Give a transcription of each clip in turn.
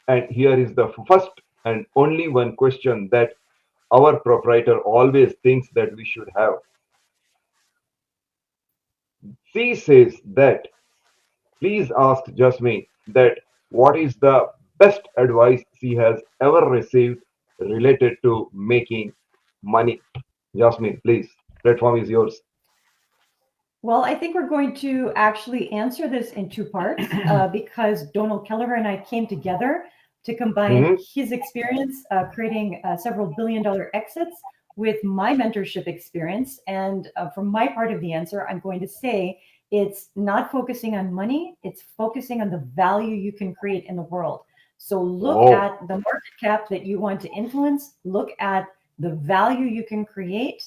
And here is the first and only one question that our proprietor always thinks that we should have. She says that, please ask Jasmine that what is the best advice she has ever received related to making money. Jasmine, please, platform is yours. Well, I think we're going to actually answer this in two parts because Donald Kelleher and I came together to combine Mhm. his experience creating several billion-dollar exits with my mentorship experience. And from my part of the answer, I'm going to say it's not focusing on money, it's focusing on the value you can create in the world. So look Oh, at the market cap that you want to influence, look at the value you can create.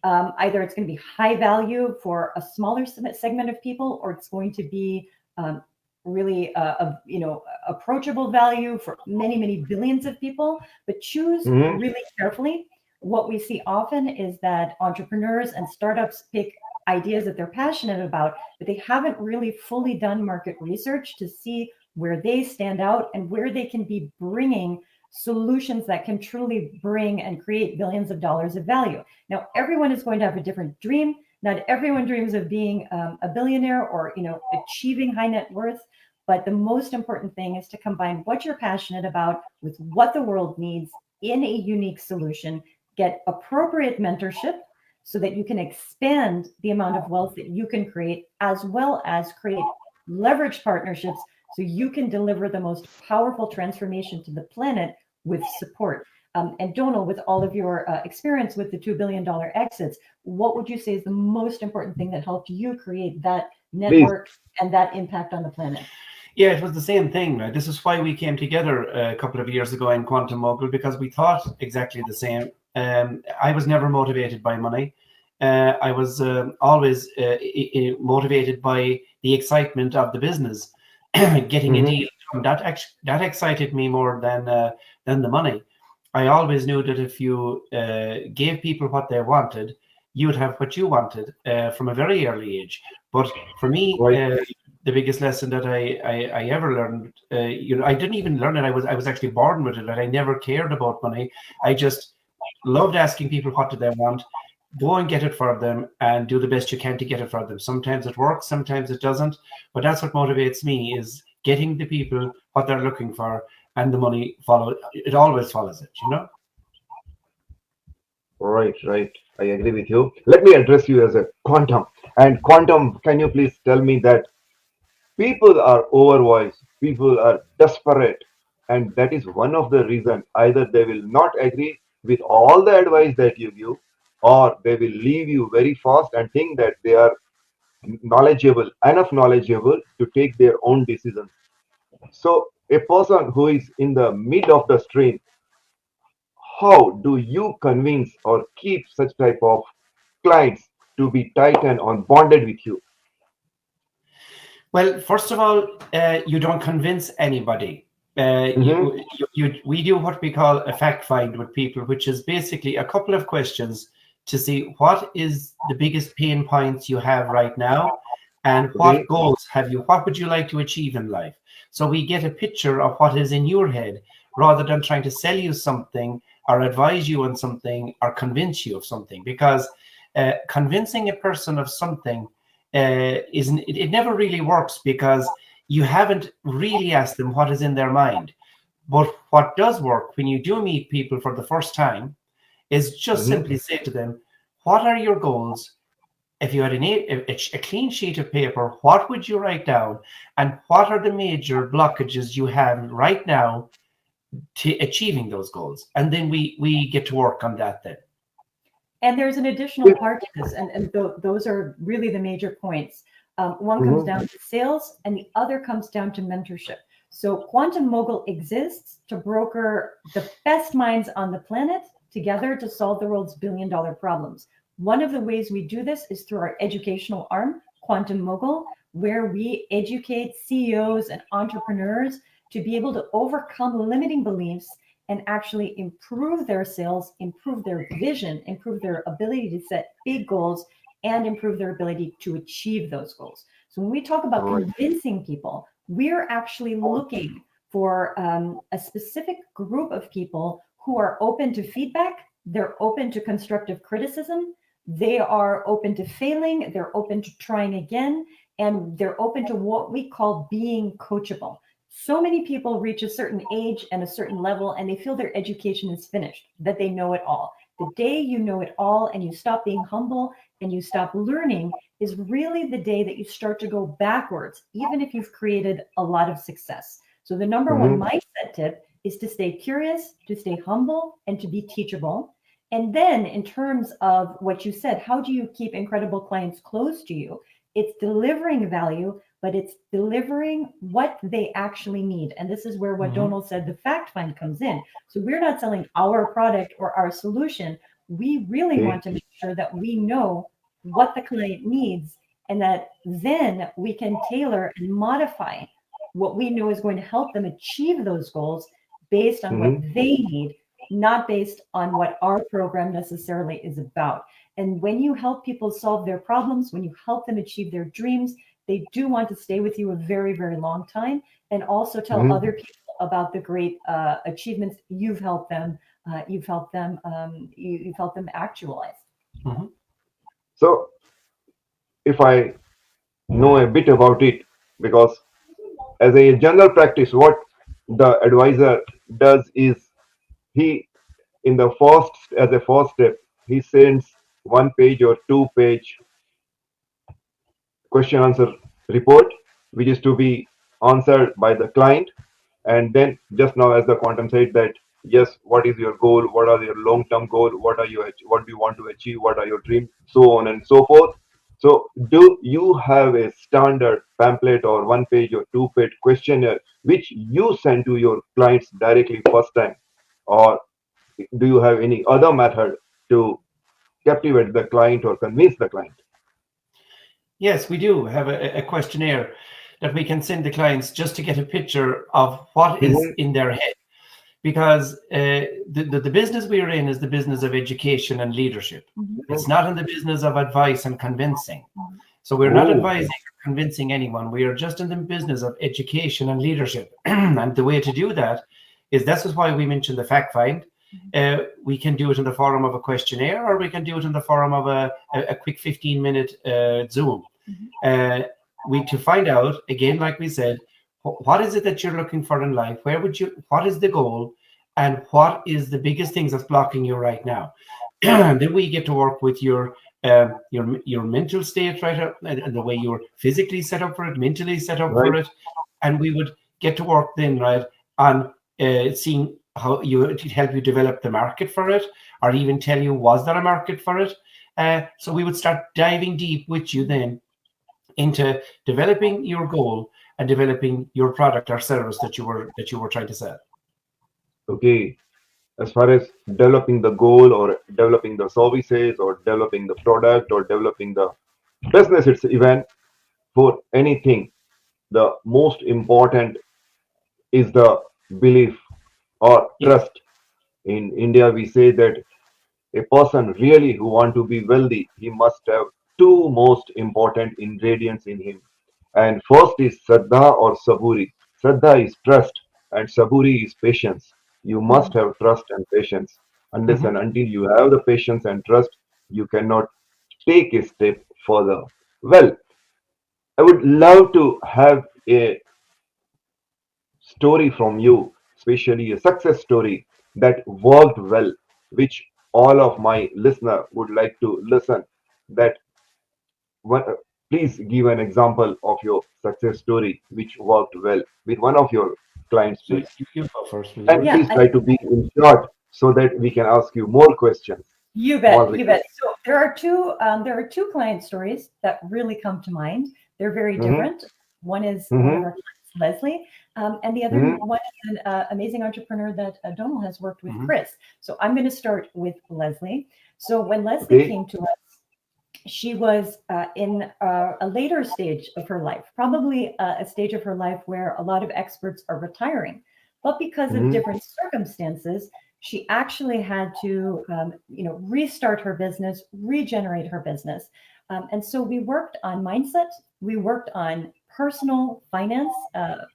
Either it's going to be high value for a smaller segment of people, or it's going to be really approachable value for many, many billions of people. But choose mhm. really carefully. What we see often is that entrepreneurs and startups pick ideas that they're passionate about, but they haven't really fully done market research to see where they stand out and where they can be bringing solutions that can truly bring and create billions of dollars of value. Now, everyone is going to have a different dream. Not everyone dreams of being a billionaire or achieving high net worth. But the most important thing is to combine what you're passionate about with what the world needs in a unique solution. Get appropriate mentorship so that you can expand the amount of wealth that you can create, as well as create leverage partnerships so you can deliver the most powerful transformation to the planet with support. And Donal, with all of your experience with the $2 billion exits, what would you say is the most important thing that helped you create that Please. network and that impact on the planet? Yeah, it was the same thing, right? This is why we came together a couple of years ago in Quantum Mogul, because we thought exactly the same. I was never motivated by money. I was always motivated by the excitement of the business, getting a Mhm. deal. That excited me more than the money. I always knew that if you gave people what they wanted, you would have what you wanted from a very early age. But for me, Right. the biggest lesson that I ever learned, I didn't even learn it. I was actually born with it. That I never cared about money. I just loved asking people what do they want, go and get it for them, and do the best you can to get it for them. Sometimes it works, sometimes it doesn't, but that's what motivates me, is getting the people what they're looking for, and the money it always follows it. Right, right. I agree with you. Let me address you as a quantum. And quantum, can you please tell me that people are overvoiced, people are desperate, and that is one of the reasons either they will not agree with all the advice that you give, or they will leave you very fast and think that they are enough knowledgeable to take their own decisions. So a person who is in the mid of the stream, how do you convince or keep such type of clients to be tight and on bonded with you? Well, first of all, you don't convince anybody. Hmm. We do what we call a fact find with people, which is basically a couple of questions to see what is the biggest pain points you have right now, and what Okay. goals have you, what would you like to achieve in life. So we get a picture of what is in your head, rather than trying to sell you something or advise you on something or convince you of something. Because convincing a person of something isn't it never really works, because you haven't really asked them what is in their mind. But what does work when you do meet people for the first time is just Hmm. simply say to them, what are your goals? If you had a clean sheet of paper, what would you write down? And what are the major blockages you have right now to achieving those goals? And then we get to work on that then. And there's an additional part to this, and those are really the major points. One comes Hmm. down to sales, and the other comes down to mentorship. So Quantum Mogul exists to broker the best minds on the planet together to solve the world's billion-dollar problems. One of the ways we do this is through our educational arm, Quantum Mogul, where we educate CEOs and entrepreneurs to be able to overcome limiting beliefs and actually improve their sales, improve their vision, improve their ability to set big goals, and improve their ability to achieve those goals. So when we talk about Right. convincing people, we're actually looking for a specific group of people who are open to feedback, they're open to constructive criticism, they are open to failing, they're open to trying again, and they're open to what we call being coachable. So many people reach a certain age and a certain level, and they feel their education is finished, that they know it all. The day you know it all and you stop being humble and you stop learning is really the day that you start to go backwards, even if you've created a lot of success. So the number one mindset tip is to stay curious, to stay humble, and to be teachable. And then in terms of what you said, how do you keep incredible clients close to you? It's delivering value, but it's delivering what they actually need. And this is where what Donald said, the fact find comes in. So we're not selling our product or our solution. We really want to make sure that we know what the client needs, and that then we can tailor and modify what we know is going to help them achieve those goals based on what they need, not based on what our program necessarily is about. And when you help people solve their problems, when you help them achieve their dreams, they do want to stay with you a very, very long time, and also tell other people about the great achievements you've helped them. You've helped them actualize. So, if I know a bit about it, because as a general practice, what the advisor does is he, as a first step, he sends 1 page or 2 page question answer report, which is to be answered by the client. And then just now, as the quantum said, that yes, what is your goal, what are your long-term goal, what do you want to achieve, what are your dreams, so on and so forth. So do you have a standard pamphlet or 1 page or 2 page questionnaire which you send to your clients directly first time, or do you have any other method to captivate the client or convince the client? Yes, we do have a questionnaire that we can send the clients just to get a picture of what is in their head. Because the business we are in is the business of education and leadership. It's not in the business of advice and convincing. So we're not advising or convincing anyone. We are just in the business of education and leadership. And the way to do that is, that's why we mentioned the fact find. We can do it in the form of a questionnaire, or we can do it in the form of a quick 15-minute Zoom. To find out, again, like we said, what is it that you're looking for in life? What is the goal? And what is the biggest things that's blocking you right now? And then we get to work with your mental state, right? And the way you're physically set up for it, mentally set up for it. And we would get to work then, right, on seeing how to help you develop the market for it, or even tell you, was there a market for it? So we would start diving deep with you then into developing your goal and developing your product or service that you were trying to sell. Okay. As far as developing the goal or developing the services or developing the product or developing the business, it's even for anything, the most important is the belief or trust. In India, we say that a person really who want to be wealthy, he must have two most important ingredients in him. And first is Shraddha or Saburi. Shraddha is trust and Saburi is patience. You must have trust and patience. Unless and until you have the patience and trust, you cannot take a step further. Well, I would love to have a story from you, especially a success story that worked well, which all of my listener would like to listen. That one, please give an example of your success story which worked well with one of your clients, So please. you go first. And please try to be in short so that we can ask you more questions. You bet. You bet. So there are two client stories that really come to mind. They're very different. One is one of our clients, Leslie, and the other one is an amazing entrepreneur that Donald has worked with, Chris. So I'm going to start with Leslie. So when Leslie came to us, she was in a later stage of her life, probably a stage of her life where a lot of experts are retiring. But because of different circumstances, she actually had to, restart her business, regenerate her business. And so we worked on mindset. We worked on personal finance,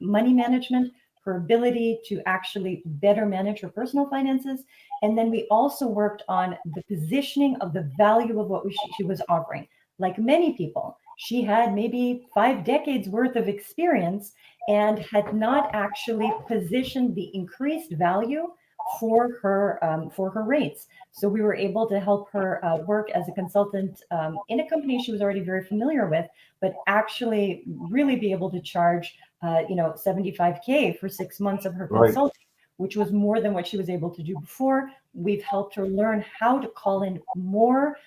money management, her ability to actually better manage her personal finances. And then we also worked on the positioning of the value of what she was offering. Like many people, she had maybe 5 decades worth of experience and had not actually positioned the increased value for her rates. So we were able to help her work as a consultant in a company she was already very familiar with, but actually really be able to charge, 75K for 6 months of her Right. consulting, which was more than what she was able to do before. We've helped her learn how to call in more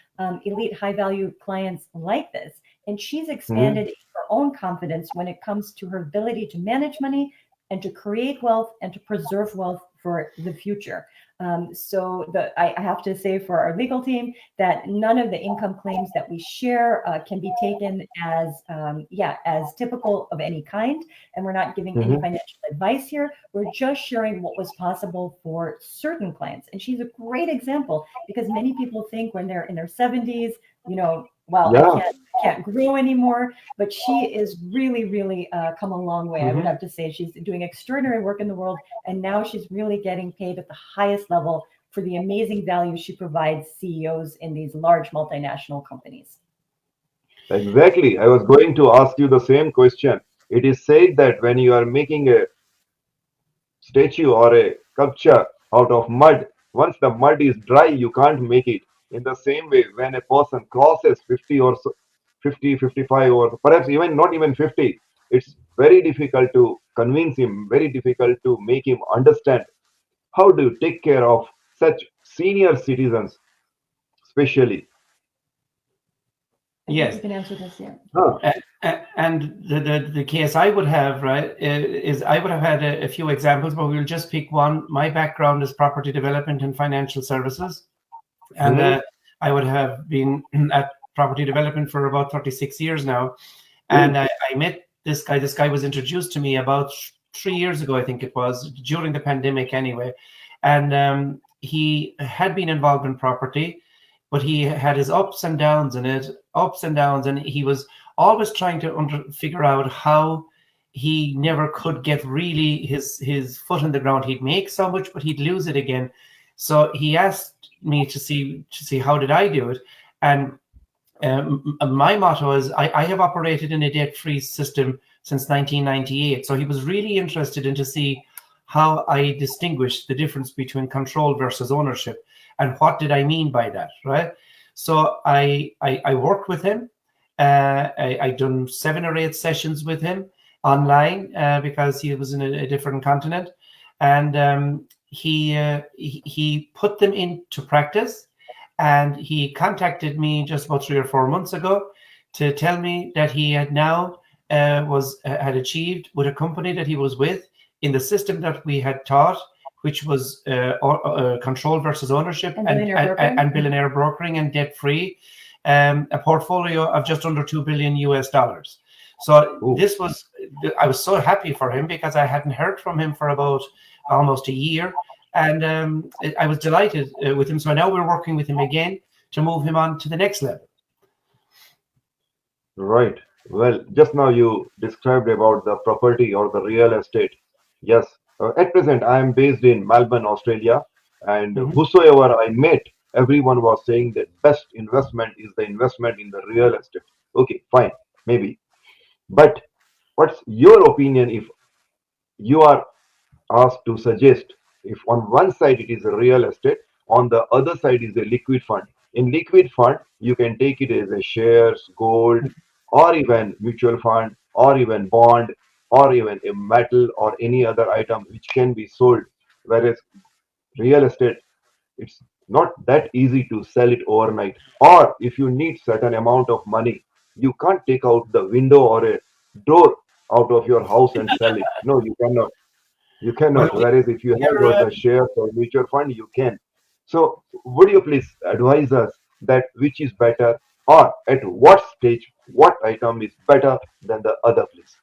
elite high value clients like this. And she's expanded her own confidence when it comes to her ability to manage money and to create wealth and to preserve wealth for the future. I have to say for our legal team that none of the income claims that we share can be taken as typical of any kind. And we're not giving any financial advice here. We're just sharing what was possible for certain clients. And she's a great example because many people think when they're in their 70s, I can't grow anymore, but she is really come a long way. I would have to say she's doing extraordinary work in the world, and now she's really getting paid at the highest level for the amazing value she provides CEOs in these large multinational companies. Exactly. I was going to ask you the same question. It is said that when you are making a statue or a sculpture out of mud, once the mud is dry, you can't make it. In the same way, when a person crosses 50 or 50, 55, or perhaps even not even 50, it's very difficult to convince him, very difficult to make him understand how to take care of such senior citizens, especially. Yes. You can answer this, yeah. And the case I would have, right, is I would have had a few examples, but we'll just pick one. My background is property development and financial services. And I would have been at property development for about 36 years now. And I met this guy. This guy was introduced to me about 3 years ago, I think it was, during the pandemic anyway. And he had been involved in property, but he had his ups and downs in it, and he was always trying to figure out how he never could get really his foot in the ground. He'd make so much, but he'd lose it again. So he asked me to see how did I do it. And my motto is I have operated in a debt-free system since 1998. So he was really interested in to see how I distinguish the difference between control versus ownership and what did I mean by that, right? So I worked with him. I done 7 or 8 sessions with him online because he was in a different continent, and he put them into practice. And he contacted me just about 3 or 4 months ago to tell me that he had now had achieved with a company that he was with in the system that we had taught, which was control versus ownership and billionaire brokering and debt free, a portfolio of just under $2 billion US. So this was, I was so happy for him because I hadn't heard from him for about almost a year. And I was delighted with him. So now we're working with him again to move him on to the next level. Right. Well, just now you described about the property or the real estate. Yes. At present, I am based in Melbourne, Australia. And whosoever I met, everyone was saying that best investment is the investment in the real estate. Okay, fine, maybe. But what's your opinion if you are asked to suggest, if on one side it is a real estate, on the other side is a liquid fund. In liquid fund, you can take it as a shares, gold, or even mutual fund, or even bond, or even a metal or any other item which can be sold. Whereas real estate, it's not that easy to sell it overnight. Or if you need certain amount of money, you can't take out the window or a door out of your house and sell it. No, you cannot. You cannot. Whereas if you have got the shares or mutual fund, you can. So would you please advise us that which is better, or at what stage, what item is better than the other, please?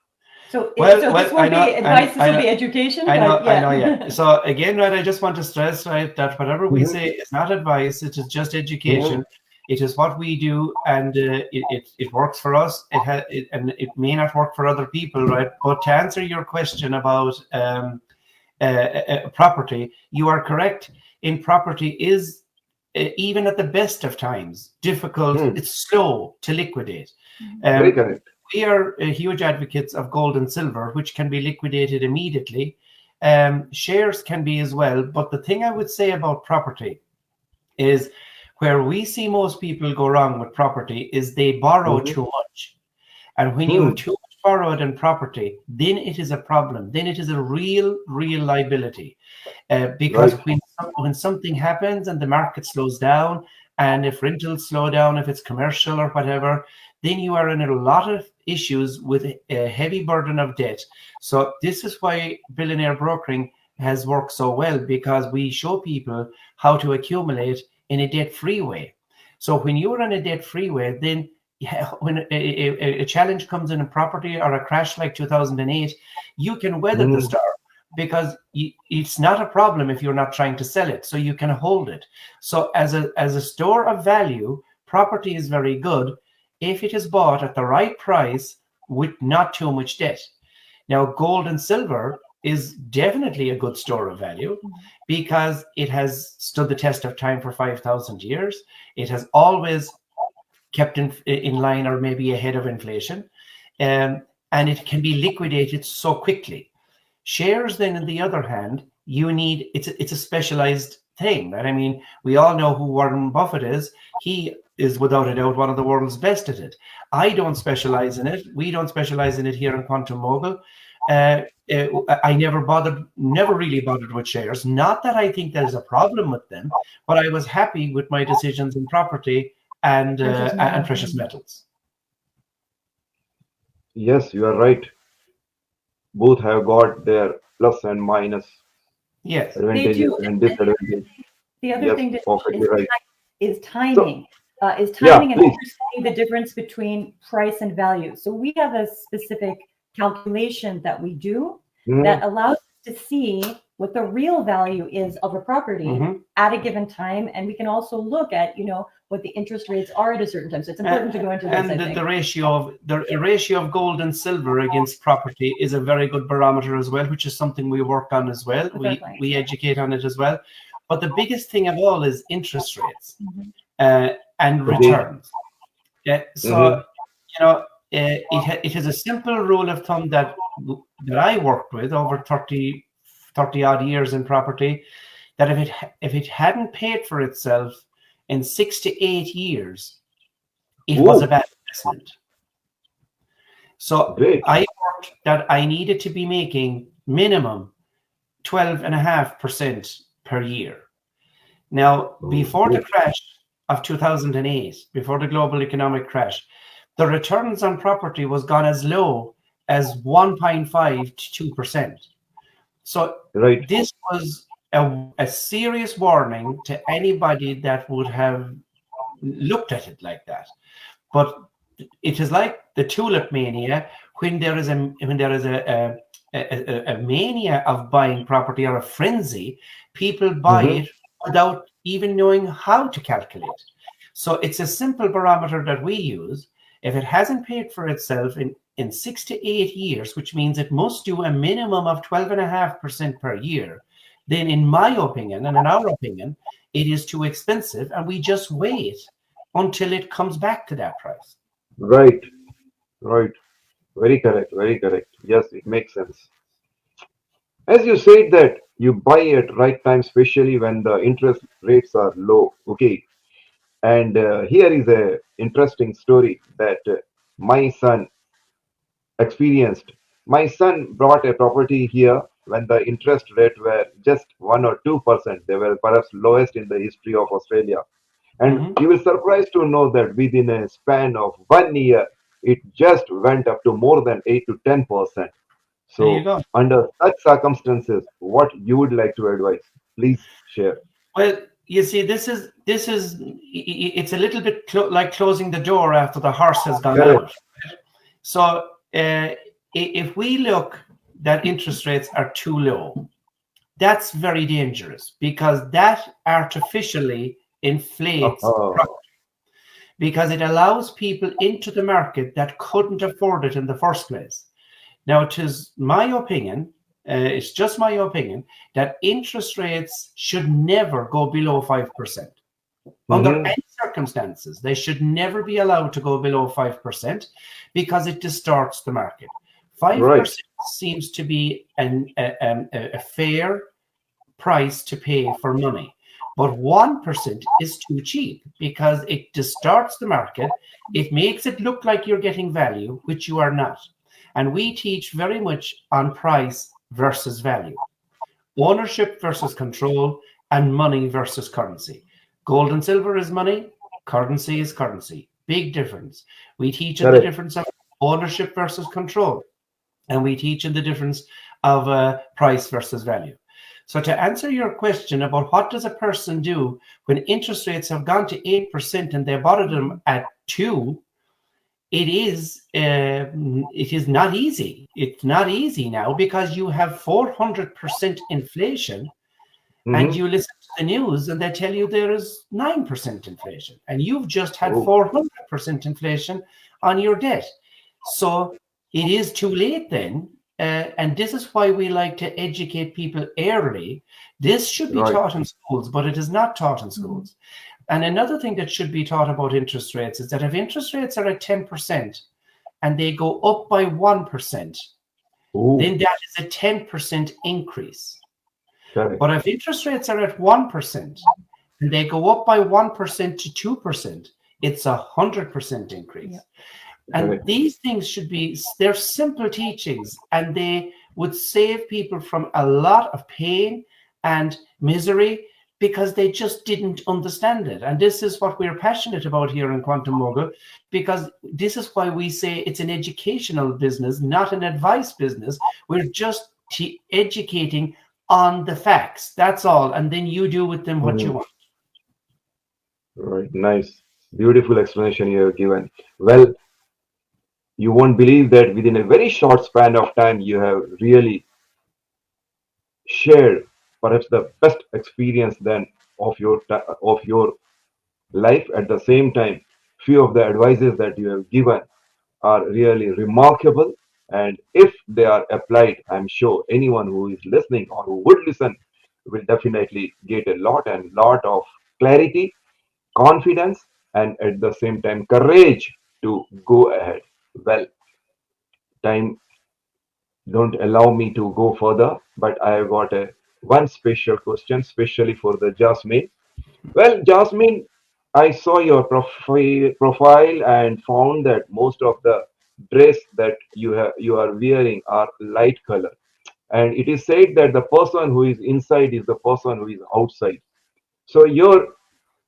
So this won't be advice, this will be education. I know, yeah. So again, right, I just want to stress, right, that whatever we say is not advice, it is just education. It is what we do, and it works for us. And it may not work for other people, right? But to answer your question about property, you are correct. In property is even at the best of times difficult. It's slow to liquidate. Very correct. We are huge advocates of gold and silver, which can be liquidated immediately. Shares can be as well. But the thing I would say about property is where we see most people go wrong with property is they borrow too much. And when you have too much borrowed in property, then it is a problem. Then it is a real liability. Because when something happens and the market slows down, and if rentals slow down, if it's commercial or whatever, then you are in a lot of issues with a heavy burden of debt. So this is why billionaire brokering has worked so well, because we show people how to accumulate in a debt-free way. So when you're in a debt-free way, then when a challenge comes in a property or a crash like 2008, you can weather the storm, because it's not a problem if you're not trying to sell it. So you can hold it. So as a store of value, property is very good if it is bought at the right price with not too much debt. Now, gold and silver is definitely a good store of value because it has stood the test of time for 5,000 years. It has always kept in line or maybe ahead of inflation, and it can be liquidated so quickly. Shares, then, on the other hand, it's a specialized thing, right? I mean, we all know who Warren Buffett is. He is without a doubt one of the world's best at it. I don't specialize in it. We don't specialize in it here in Quantum Mogul. I never really bothered with shares. Not that I think there's a problem with them, but I was happy with my decisions in property and precious metals. Yes, you are right. Both have got their plus and minus Yes, advantages and disadvantages. The other Yes, thing that perfectly right. is timing. Is Yeah, timing and please. understanding the difference between price and value. So we have a specific calculation that we do that allows us to see what the real value is of a property at a given time, and we can also look at what the interest rates are at a certain time. So it's important to go into this. And the ratio of gold and silver against property is a very good barometer as well, which is something we work on as well. We educate on it as well. But the biggest thing of all is interest rates and returns. So it is a simple rule of thumb that I worked with over 30 odd years in property, that if it hadn't paid for itself in 6 to 8 years, it was a bad investment. So I worked that I needed to be making minimum 12.5% per year. Now, before the crash of 2008, before the global economic crash, the returns on property was gone as low as 1.5 to 2%. So this was a serious warning to anybody that would have looked at it like that. But it is like the tulip mania. When there is a mania of buying property, or a frenzy, people buy it without even knowing how to calculate. So it's a simple barometer that we use. If it hasn't paid for itself in 6 to 8 years, which means it must do a minimum of 12.5% per year, then in my opinion, and in our opinion, it is too expensive, and we just wait until it comes back to that price. Right. Very correct. Yes, it makes sense. As you said that you buy at right time, especially when the interest rates are low. Okay. And here is a interesting story that my son experienced. My son brought a property here when the interest rate were just 1 or 2%. They were perhaps lowest in the history of Australia. And you will surprised to know that within a span of 1 year, it just went up to more than 8 to 10%. So under such circumstances, what you would like to advise? Please share. Well, you see, this is it's a little bit like closing the door after the horse has gone out. So if we look that interest rates are too low, that's very dangerous, because that artificially inflates property. because it allows people into the market that couldn't afford it in the first place. Now, it is my opinion, it's just my opinion, that interest rates should never go below 5%. Under Mm-hmm. any circumstances, they should never be allowed to go below 5% because it distorts the market. Right. 5% seems to be a fair price to pay for money. But 1% is too cheap because it distorts the market. It makes it look like you're getting value, which you are not. And we teach very much on price versus value, ownership versus control, and money versus currency. Gold and silver is money, currency is currency. Big difference. We teach in the Correct. difference of ownership versus control, and we teach in the difference of price versus value. So to answer your question about what does a person do when interest rates have gone to 8% and they bought them at 2, it is not easy. It's not easy now because you have 400% inflation, and Mm-hmm. you listen to the news and they tell you there is 9% inflation, and you've just had Oh, 400% inflation on your debt. So it is too late then. And this is why we like to educate people early. This should be right. taught in schools, but it is not taught in schools. And another thing that should be taught about interest rates is that if interest rates are at 10% and they go up by 1%, Oh, then that is a 10% increase. correct. But if interest rates are at 1% and they go up by 1% to 2%, it's 100% increase. Yeah. And Correct. these things should be, they're simple teachings, and they would save people from a lot of pain and misery because they just didn't understand it. And this is what we're passionate about here in Quantum Mogul, because this is why we say it's an educational business, not an advice business. We're just educating on the facts. That's all. And then you do with them what you Mm-hmm. want. Right. Nice. Beautiful explanation you have given. Well, you won't believe that within a very short span of time, you have really shared perhaps the best experience then of your life. At the same time, few of the advices that you have given are really remarkable, and if they are applied, I'm sure anyone who is listening or who would listen will definitely get a lot and lot of clarity, confidence, and at the same time courage to go ahead. Well, time don't allow me to go further, but I have got a one special question, especially for the Jasmine. Well, Jasmine, I saw your profile and found that most of the dress that you are wearing are light color, and it is said that the person who is inside is the person who is outside. So you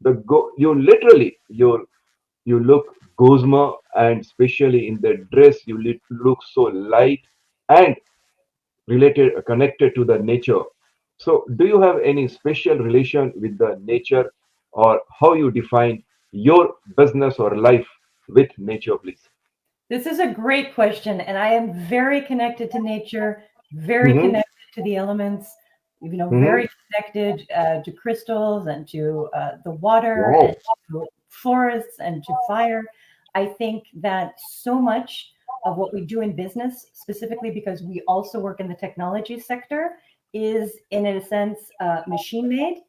literally you look gossamer, and especially in the dress you look so light and related connected to the nature. So do you have any special relation with the nature, or how you define your business or life with nature, please? This is a great question, and I am very connected to nature, very Mm-hmm. connected to the elements, Mm-hmm. very connected to crystals and to the water Wow. and to forests and to fire. I think that so much of what we do in business, specifically because we also work in the technology sector, is in a sense machine made.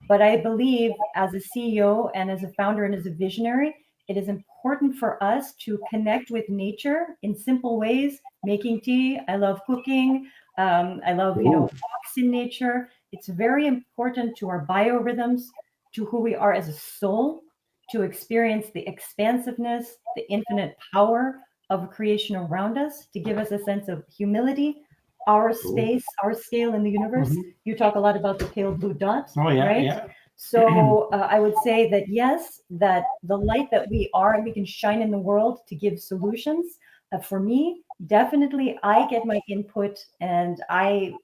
But I believe as a CEO and as a founder and as a visionary, it is important for us to connect with nature in simple ways. Making tea, I love cooking. I love, Ooh. walks in nature. It's very important to our biorhythms, to who we are as a soul, to experience the expansiveness, the infinite power of creation around us, to give us a sense of humility, our Ooh. space, our scale in the universe. Mhm. You talk a lot about the pale blue dot, Oh, yeah, right? yeah. So I would say that yes, that the light that we are and we can shine in the world to give solutions. For me, definitely, I get my input and I,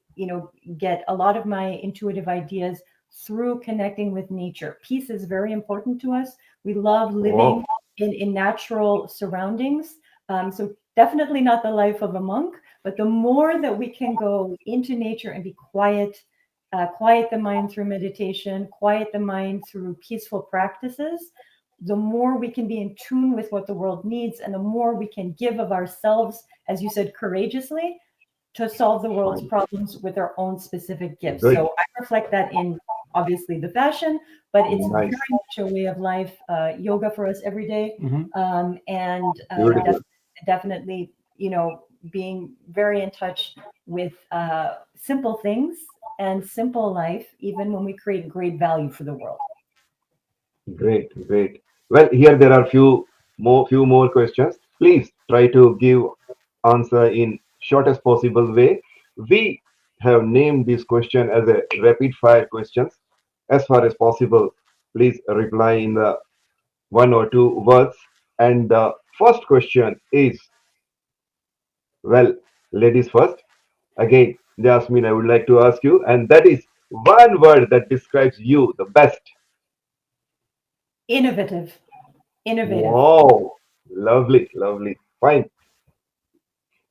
get a lot of my intuitive ideas through connecting with nature. Peace is very important to us. We love living Wow. in natural surroundings. So definitely not the life of a monk, but the more that we can go into nature and be quiet, quiet the mind through meditation, quiet the mind through peaceful practices, the more we can be in tune with what the world needs, and the more we can give of ourselves, as you said, courageously, to solve the world's Fine. problems with our own specific gifts. Good. So I reflect that in obviously the fashion, but it's Nice. very much a way of life. Yoga for us every day, and Beautiful. definitely, being very in touch with simple things and simple life, even when we create great value for the world. Great, great. Well, here there are few more questions. Please try to give answer in shortest possible way. We have named this question as a rapid fire questions. As far as possible, please reply in the one or two words. And the first question is, well, ladies first. Again, Jasmine, I would like to ask you, and that is one word that describes you the best. Innovative. Wow, lovely, lovely. Fine.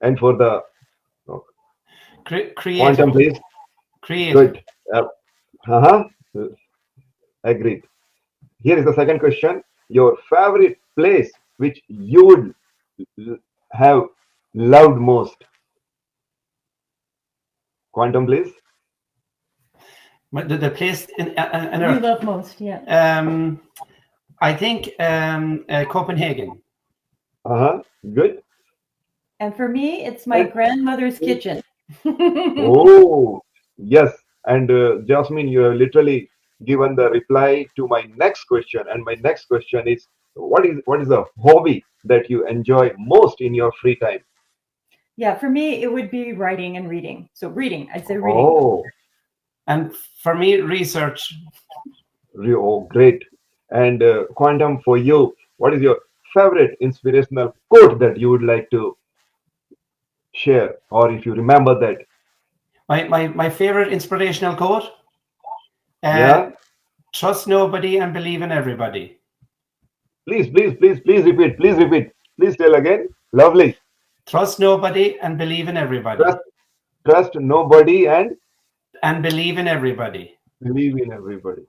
And for the Creative. quantum, please. Creative. Good. Uh-huh. Agreed. Here is the second question. Your favorite place which you would have loved most. Quantum, please. The place in You Earth. love most, yeah. I think Copenhagen. Uh-huh. Good. And for me, it's my And grandmother's kitchen. oh, yes. And Jasmine, you have literally given the reply to my next question. And my next question is, what is a hobby that you enjoy most in your free time? Yeah, for me, it would be writing and reading. So reading, I'd say reading. Oh, And for me, research. oh, great. And Quantum, for you, what is your favorite inspirational quote that you would like to share, or if you remember that? My favorite inspirational quote: Yeah, trust nobody and believe in everybody. please repeat. Please repeat. Please tell again. Lovely. Trust nobody and believe in everybody. Trust, trust nobody and And believe in everybody. believe in everybody.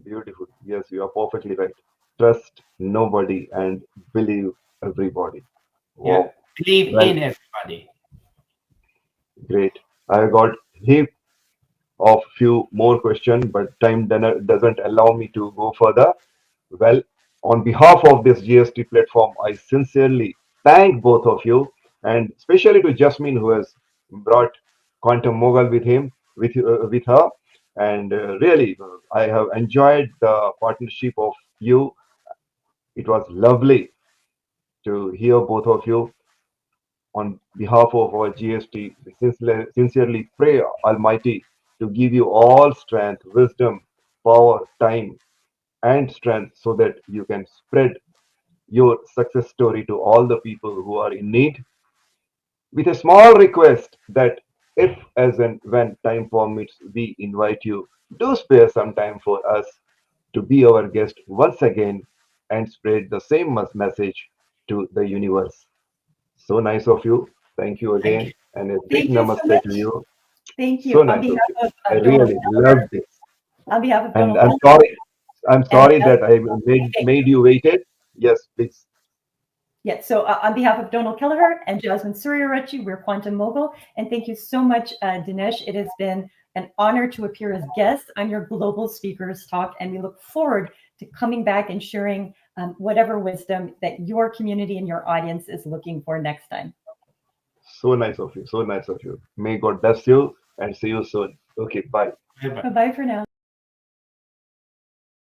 Beautiful. Yes, you are perfectly right. Trust nobody and believe everybody. Yeah. Wow. Believe Well, in everybody. great. I got heap of few more questions, but time doesn't allow me to go further. Well, on behalf of this GST platform, I sincerely thank both of you, and especially to Jasmine who has brought Quantum Mogul with her. And really, I have enjoyed the partnership of you. It was lovely to hear both of you. On behalf of our GST, we sincerely pray Almighty to give you all strength, wisdom, power, time, and strength so that you can spread your success story to all the people who are in need. With a small request that if, as and when time permits, we invite you, do spare some time for us to be our guest once again and spread the same message to the universe. So nice of you. Thank you Thank you. again. And a big Thank you so namaste to much. you. Thank you. So On nice of behalf you. of I Donald really Miller, love this. on behalf of And Donald I'm Miller sorry. I'm and sorry that I made you waited. Yes, please. yeah, so on behalf of Donald Kelleher and Jasmine Sreenika, we're Quantum Mogul. And thank you so much, Dinesh. It has been an honor to appear as guest on your Global Speakers Talk. And we look forward to coming back and sharing whatever wisdom that your community and your audience is looking for next time. So nice of you. So nice of you. May God bless you and see you soon. Okay, bye. Bye-bye. Bye-bye for now.